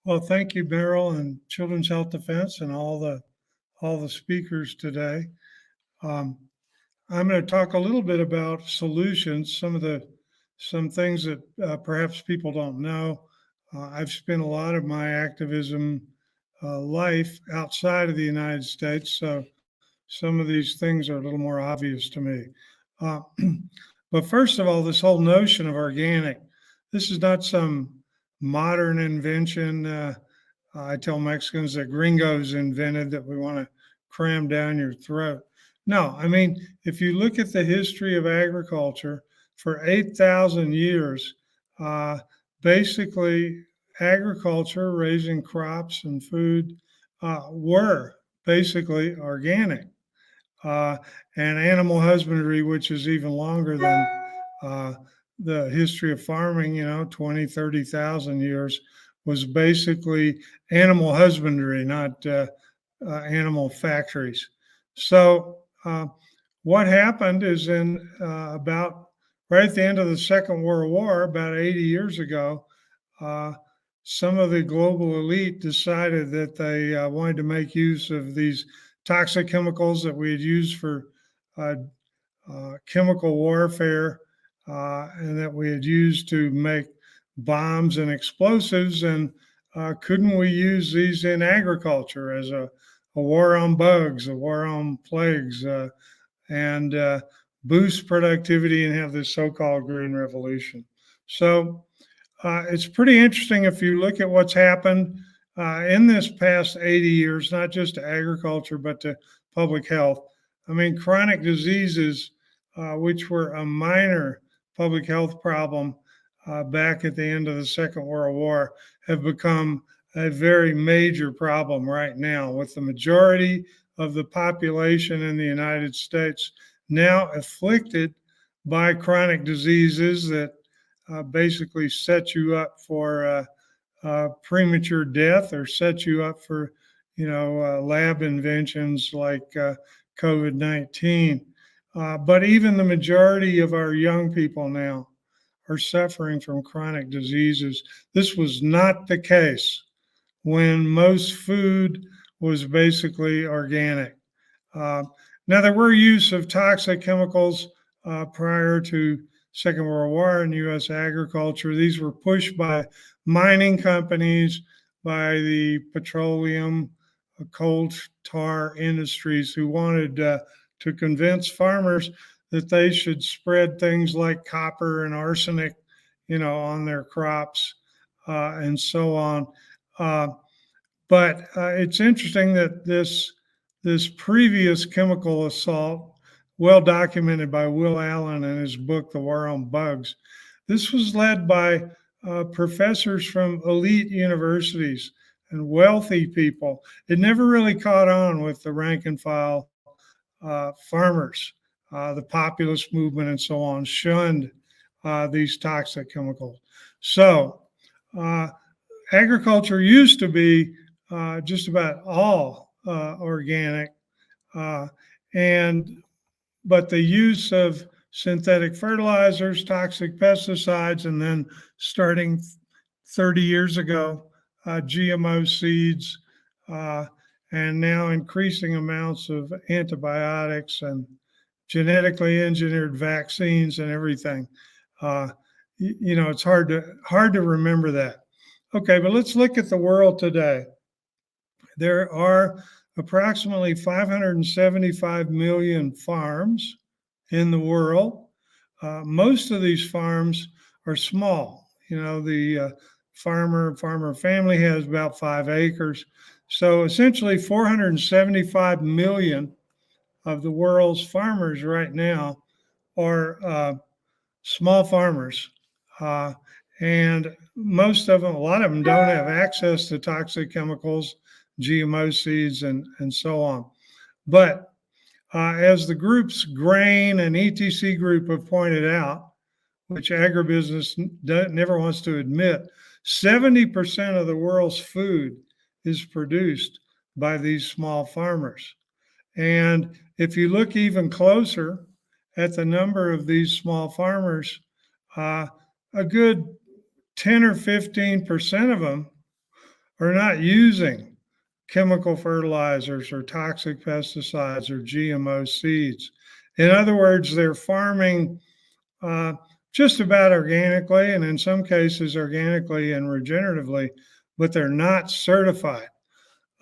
Well, thank you, Beryl, and Children's Health Defense, and all the speakers today. Um, I'm going to talk a little bit about solutions. Some things that perhaps people don't know. I've spent a lot of my activism life outside of the United States, so some of these things are a little more obvious to me. Uh, but first of all, this whole notion of organic. This is not some modern invention. I tell Mexicans that gringos invented that we want to cram down your throat. No, I mean, if you look at the history of agriculture for 8,000 years, uh, basically agriculture, raising crops and food, were basically organic. Uh, and animal husbandry, which is even longer than uh, the history of farming, 20, 30,000 years, was basically animal husbandry, not animal factories. So, what happened is in about right at the end of the Second World War, about 80 years ago, uh, some of the global elite decided that they wanted to make use of these toxic chemicals that we had used for uh, chemical warfare and that we had used to make bombs and explosives. And couldn't we use these in agriculture as a war on bugs, a war on plagues, and boost productivity and have this so called green revolution? So it's pretty interesting if you look at what's happened in this past 80 years, not just to agriculture, but to public health. I mean, chronic diseases, which were a minor public health problem back at the end of the Second World War, have become a very major problem right now, with the majority of the population in the United States now afflicted by chronic diseases that basically set you up for premature death or set you up for, lab inventions like COVID-19. But even the majority of our young people now are suffering from chronic diseases. This was not the case when most food was basically organic. Uh, Now, there were use of toxic chemicals prior to Second World War in U.S. agriculture. These were pushed by mining companies, by the petroleum, coal tar industries who wanted to convince farmers that they should spread things like copper and arsenic, on their crops and so on. Uh, but it's interesting that this previous chemical assault, well documented by Will Allen in his book, The War on Bugs, this was led by professors from elite universities and wealthy people. It never really caught on with the rank and file farmers. The populist movement and so on shunned these toxic chemicals. So, uh, agriculture used to be just about all organic, uh, and but the use of synthetic fertilizers, toxic pesticides, and then starting 30 years ago, GMO seeds, uh, and now increasing amounts of antibiotics and genetically engineered vaccines and everything. Uh, it's hard to remember that. Okay, but let's look at the world today. There are approximately 575 million farms in the world. Most of these farms are small. The farmer family has about 5 acres. So essentially 475 million of the world's farmers right now are small farmers. Uh, and most of them, a lot of them don't have access to toxic chemicals, GMO seeds, and so on. But as the groups Grain and ETC Group have pointed out, which agribusiness never wants to admit, 70% of the world's food is produced by these small farmers. And if you look even closer at the number of these small farmers, a good 10 or 15% of them are not using chemical fertilizers or toxic pesticides or GMO seeds. In other words, they're farming uh, just about organically, and in some cases organically and regeneratively, but they're not certified.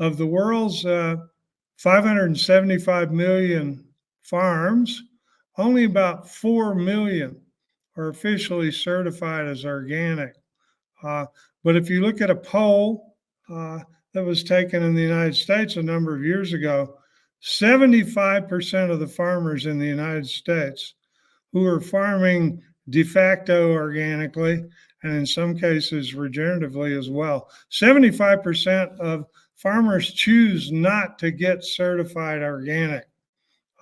Of the world's 575 million farms, only about 4 million are officially certified as organic. Uh, but if you look at a poll that was taken in the United States a number of years ago, 75% of the farmers in the United States who are farming de facto organically, and in some cases regeneratively as well, 75% of farmers choose not to get certified organic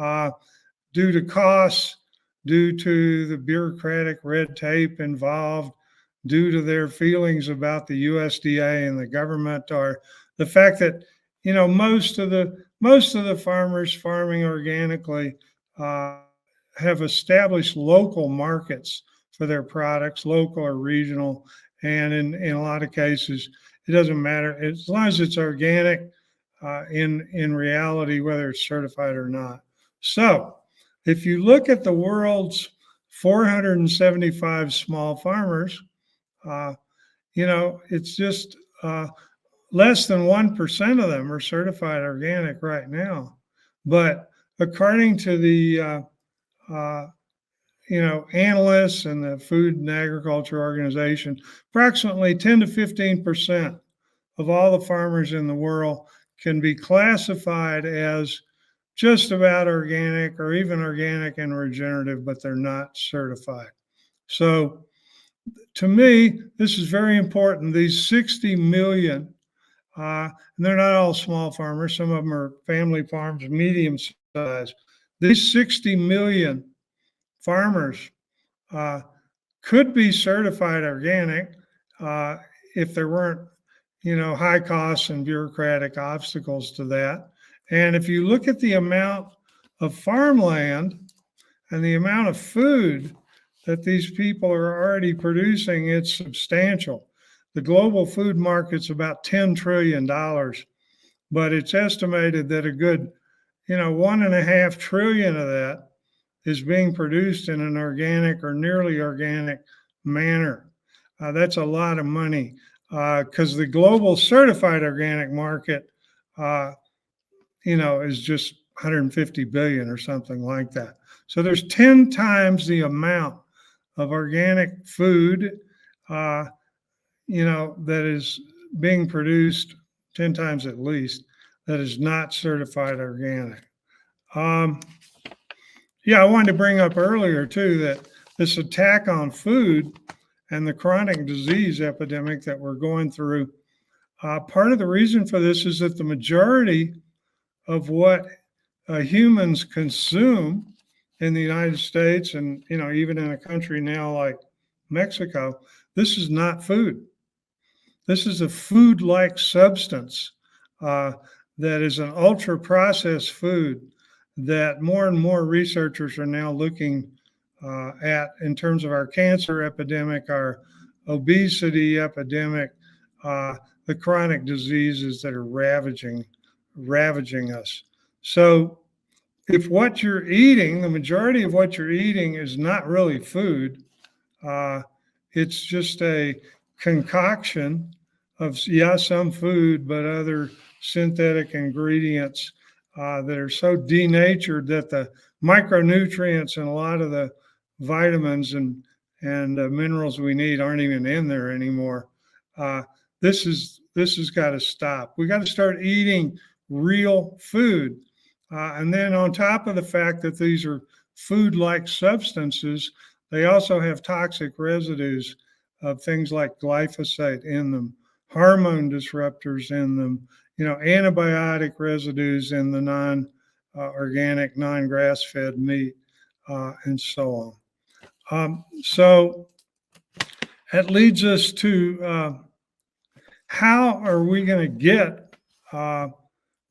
uh, due to costs, due to the bureaucratic red tape involved, due to their feelings about the USDA and the government, or the fact that most of the farmers farming organically uh, have established local markets for their products, local or regional, and in a lot of cases it doesn't matter as long as it's organic. In reality, whether it's certified or not. So, if you look at the world's 475 small farmers, uh, it's just less than 1% of them are certified organic right now. But according to the uh, analysts and the Food and Agriculture Organization, approximately 10 to 15% of all the farmers in the world can be classified as just about organic or even organic and regenerative, but they're not certified. So to me, this is very important. These 60 million, and they're not all small farmers, some of them are family farms, medium size. These 60 million farmers uh, could be certified organic uh, if there weren't, high costs and bureaucratic obstacles to that. And if you look at the amount of farmland and the amount of food that these people are already producing, it's substantial. The global food market's about $10 trillion, but it's estimated that a good, 1.5 trillion of that is being produced in an organic or nearly organic manner. That's a lot of money because the global certified organic market, is just 150 billion or something like that. So there's 10 times the amount of organic food, that is being produced, 10 times at least, that is not certified organic. Yeah, I wanted to bring up earlier too that this attack on food and the chronic disease epidemic that we're going through, part of the reason for this is that the majority of what humans consume in the United States and even in a country now like Mexico, this is not food. This is a food-like substance uh, that is an ultra-processed food that more and more researchers are now looking at in terms of our cancer epidemic, our obesity epidemic, the chronic diseases that are ravaging us. So if what you're eating, the majority of what you're eating is not really food, uh, it's just a concoction of, some food, but other synthetic ingredients that are so denatured that the micronutrients and a lot of the vitamins and minerals we need aren't even in there anymore. Uh, this has got to stop. We got to start eating real food. And then on top of the fact that these are food-like substances, they also have toxic residues of things like glyphosate in them, hormone disruptors in them, antibiotic residues in the non-organic, non-grass-fed meat, and so on. So that leads us to how are we going to get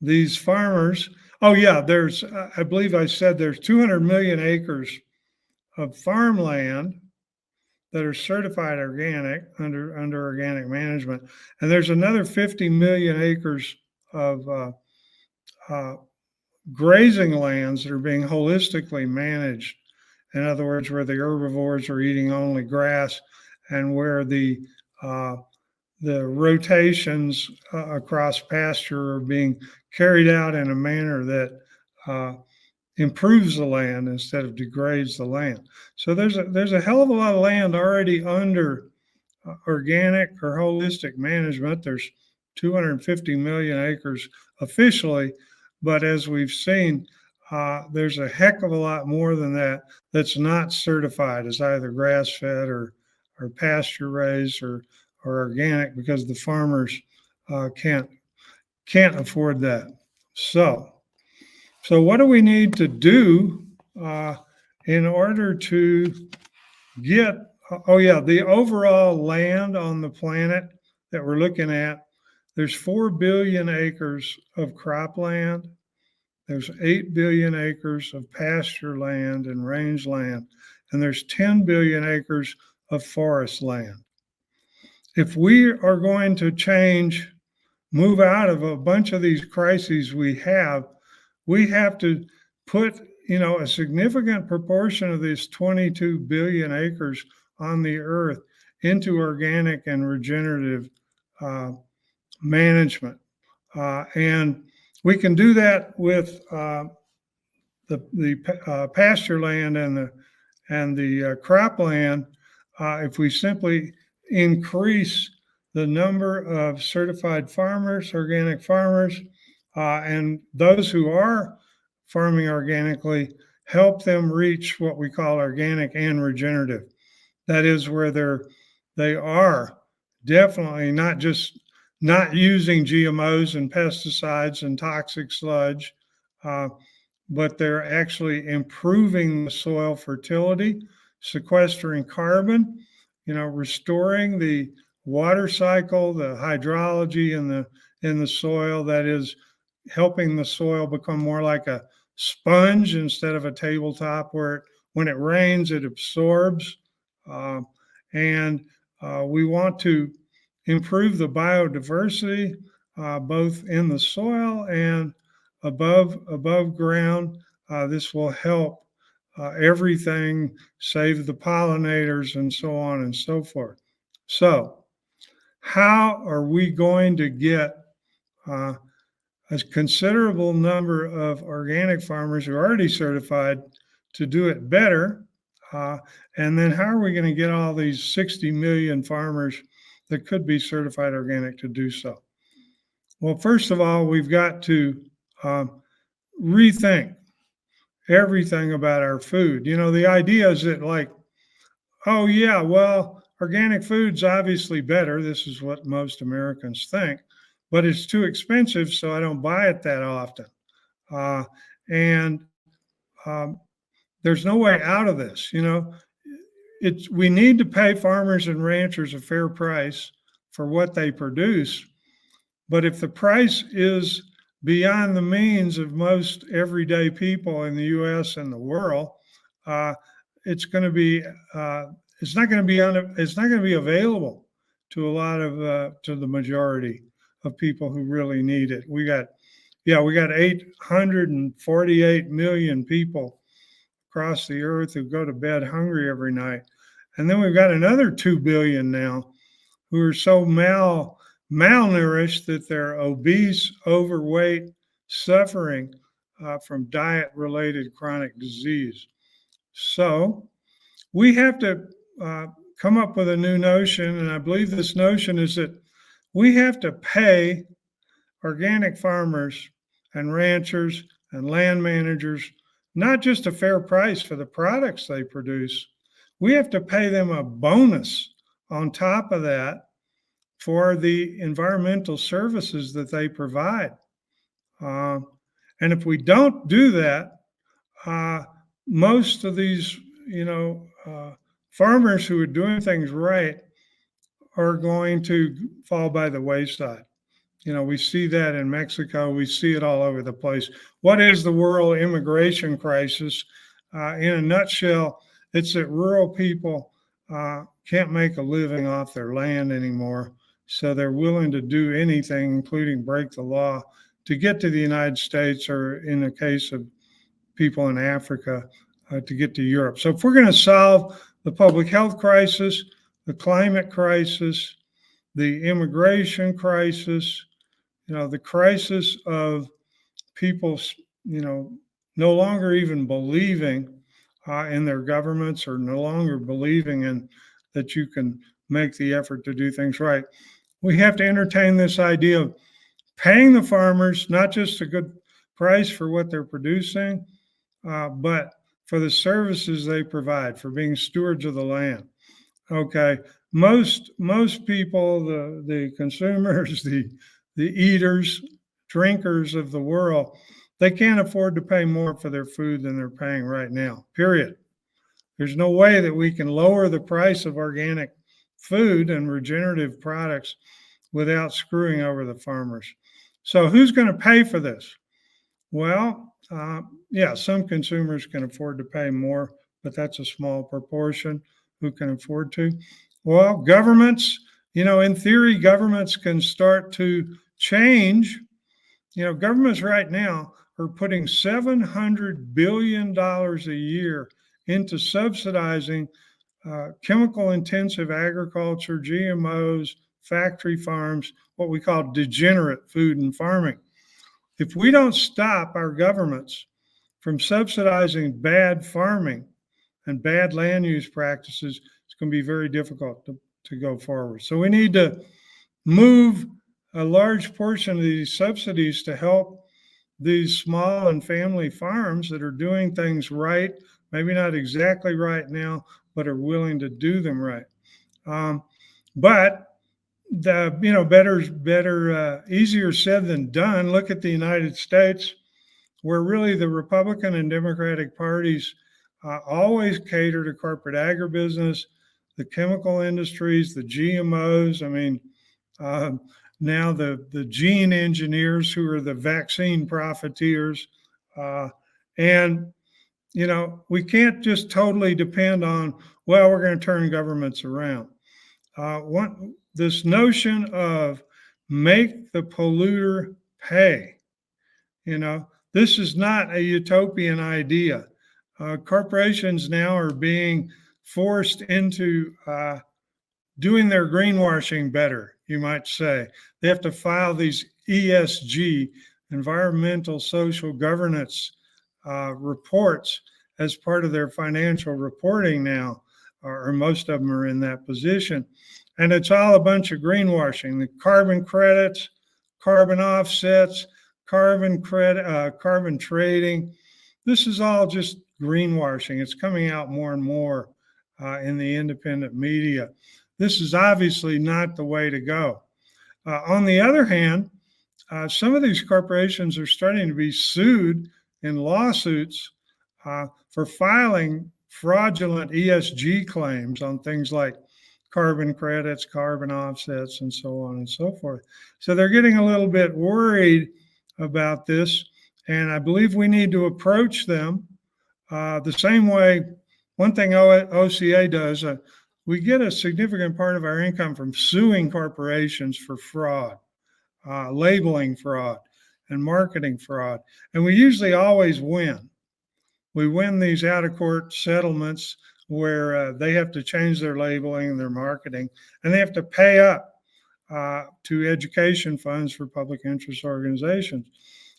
these farmers? Oh yeah, there's, I believe I said there's 200 million acres of farmland that are certified organic under organic management, and there's another 50 million acres of uh, grazing lands that are being holistically managed. In other words, where the herbivores are eating only grass, and where uh, the rotations across pasture are being carried out in a manner that improves the land instead of degrades the land. So there's a hell of a lot of land already under organic or holistic management. There's 250 million acres officially, but as we've seen, there's a heck of a lot more than that that's not certified as either grass-fed or pasture-raised or organic, because the farmers can't afford that. So what do we need to do in order to get, oh yeah, the overall land on the planet that we're looking at, there's 4 billion acres of cropland. There's 8 billion acres of pasture land and rangeland, and there's 10 billion acres of forest land. If we are going to move out of a bunch of these crises we have to put, a significant proportion of this 22 billion acres on the earth into organic and regenerative management. And we can do that with the pasture land and the cropland if we simply increase the number of certified farmers, organic farmers, and those who are farming organically, help them reach what we call organic and regenerative. That is where they are definitely not just not using GMOs and pesticides and toxic sludge, but they're actually improving the soil fertility, sequestering carbon, restoring the water cycle, the hydrology in the soil, that is helping the soil become more like a sponge instead of a tabletop where when it rains, it absorbs. And we want to improve the biodiversity, both in the soil and above ground. This will help everything, save the pollinators and so on and so forth. So how are we going to get a considerable number of organic farmers who are already certified to do it better? And then how are we going to get all these 60 million farmers that could be certified organic to do so? Well, first of all, we've got to rethink everything about our food. The idea is that, like, oh yeah, well, organic food's obviously better. This is what most Americans think, but it's too expensive, so I don't buy it that often. And there's no way out of this. We need to pay farmers and ranchers a fair price for what they produce. But if the price is beyond the means of most everyday people in the U.S. and the world, it's going to be it's not going to be available to a lot of to the majority of people who really need it. We got 848 million people across the earth who go to bed hungry every night, and then we've got another 2 billion now who are so malnourished that they're obese, overweight, suffering from diet-related chronic disease. So we have to come up with a new notion, and I believe this notion is that we have to pay organic farmers and ranchers and land managers not just a fair price for the products they produce. We have to pay them a bonus on top of that for the environmental services that they provide. And if we don't do that, most of these, farmers who are doing things right are going to fall by the wayside. We see that in Mexico. We see it all over the place. What is the world immigration crisis? In a nutshell, it's that rural people can't make a living off their land anymore. So they're willing to do anything, including break the law, to get to the United States, or in the case of people in Africa, to get to Europe. So if we're going to solve the public health crisis, the climate crisis, the immigration crisis, the crisis of people, no longer even believing in their governments, or no longer believing in that you can make the effort to do things right. We have to entertain this idea of paying the farmers not just a good price for what they're producing, but for the services they provide, for being stewards of the land. Okay, most people, the consumers, the eaters, drinkers of the world, they can't afford to pay more for their food than they're paying right now. Period. There's no way that we can lower the price of organic food and regenerative products without screwing over the farmers. So who's going to pay for this? Well, yeah, some consumers can afford to pay more, but that's a small proportion who can afford to. Well, governments, in theory, governments can start to change. Governments right now are putting $700 billion a year into subsidizing chemical intensive agriculture, GMOs, factory farms, what we call degenerate food and farming. If we don't stop our governments from subsidizing bad farming and bad land use practices, it's going to be very difficult to go forward. So we need to move a large portion of these subsidies to help these small and family farms that are doing things right, maybe not exactly right now, but are willing to do them right. But better, easier said than done. Look at the United States, where really the Republican and Democratic parties always cater to corporate agribusiness, the chemical industries, the GMOs. I mean, now the gene engineers who are the vaccine profiteers. And, we can't just totally depend on, well, we're going to turn governments around. This notion of make the polluter pay, this is not a utopian idea. Corporations now are being forced into doing their greenwashing better, you might say. They have to file these ESG, environmental social governance reports as part of their financial reporting now, or most of them are in that position. And it's all a bunch of greenwashing. The carbon credits, carbon offsets, carbon trading. This is all just greenwashing. It's coming out more and more in the independent media. This is obviously not the way to go. On the other hand, some of these corporations are starting to be sued in lawsuits for filing fraudulent ESG claims on things like carbon credits, carbon offsets, and so on and so forth. So they're getting a little bit worried about this, and I believe we need to approach them the same way. One thing OCA does, we get a significant part of our income from suing corporations for fraud, labeling fraud, and marketing fraud. And we usually always win. We win these out-of-court settlements where they have to change their labeling and their marketing, and they have to pay up to education funds for public interest organizations.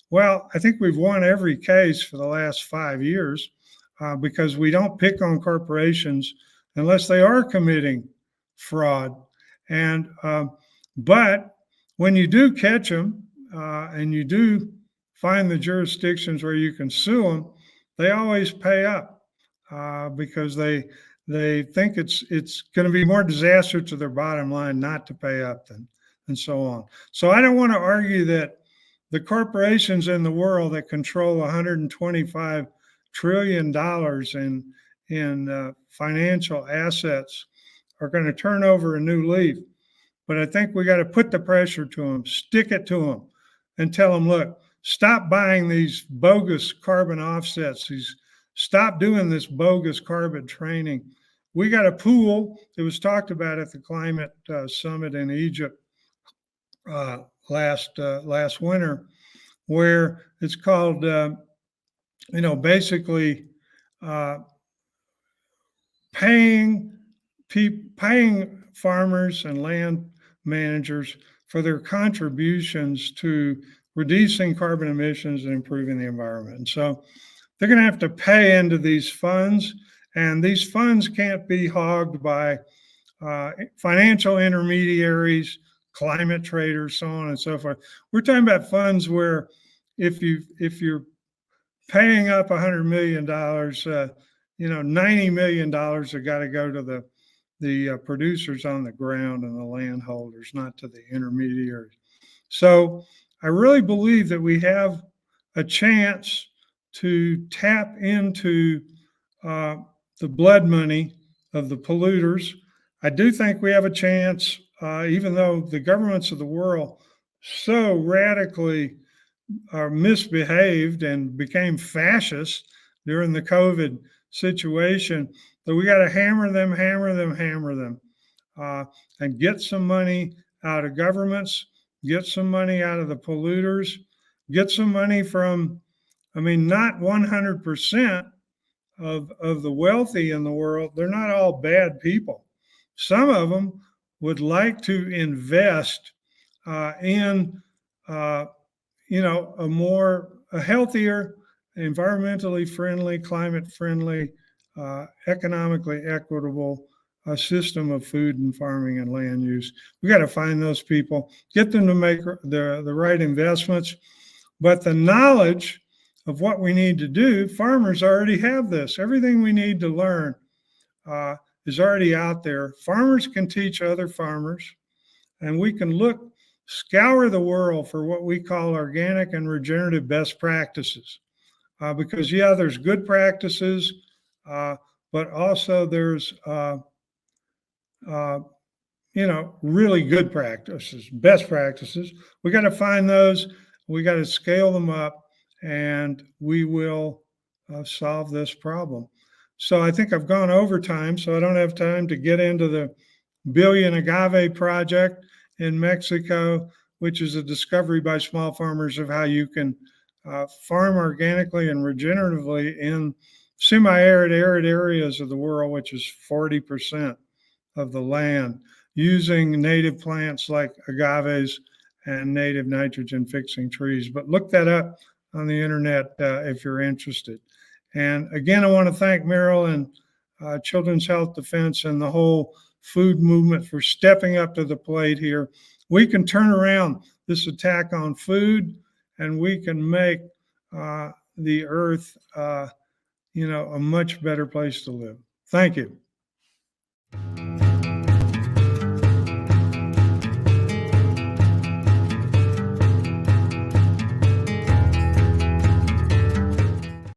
Well, I think we've won every case for the last 5 years because we don't pick on corporations unless they are committing fraud. And but when you do catch them and you do find the jurisdictions where you can sue them, they always pay up because they think it's going to be more disaster to their bottom line not to pay up and so on. So I don't want to argue that the corporations in the world that control $125 trillion in financial assets are going to turn over a new leaf. But I think we got to put the pressure to them, stick it to them, and tell them, look, stop buying these bogus carbon offsets. Stop doing this bogus carbon trading. we got a pool. It was talked about at the climate summit in Egypt last winter, where it's called, basically uh, paying paying farmers and land managers for their contributions to reducing carbon emissions and improving the environment. And so they're going to have to pay into these funds, and these funds can't be hogged by financial intermediaries, climate traders, so on and so forth. We're talking about funds where if you're paying up $100 million, $90 million have got to go to the producers on the ground and the landholders, not to the intermediaries. So I really believe that we have a chance to tap into the blood money of the polluters. I do think we have a chance, even though the governments of the world so radically misbehaved and became fascist during the COVID situation, that we got to hammer them, and get some money out of governments, get some money out of the polluters, get some money from, not 100% of the wealthy in the world. They're not all bad people. Some of them would like to invest in a healthier, environmentally friendly, climate friendly, economically equitable system of food and farming and land use. We got to find those people, get them to make the right investments. But the knowledge of what we need to do, farmers already have this. Everything we need to learn is already out there. Farmers can teach other farmers, and we can scour the world for what we call organic and regenerative best practices. Because there's good practices, but also there's really good practices, best practices. We got to find those. We got to scale them up, and we will solve this problem. So I think I've gone over time, so I don't have time to get into the Billion Agave project in Mexico, which is a discovery by small farmers of how you can farm organically and regeneratively in semi-arid, arid areas of the world, which is 40% of the land, using native plants like agaves and native nitrogen fixing trees. But look that up on the internet if you're interested. And again, I want to thank Meryl and Children's Health Defense and the whole food movement for stepping up to the plate here. We can turn around this attack on food, and we can make the earth, a much better place to live. Thank you.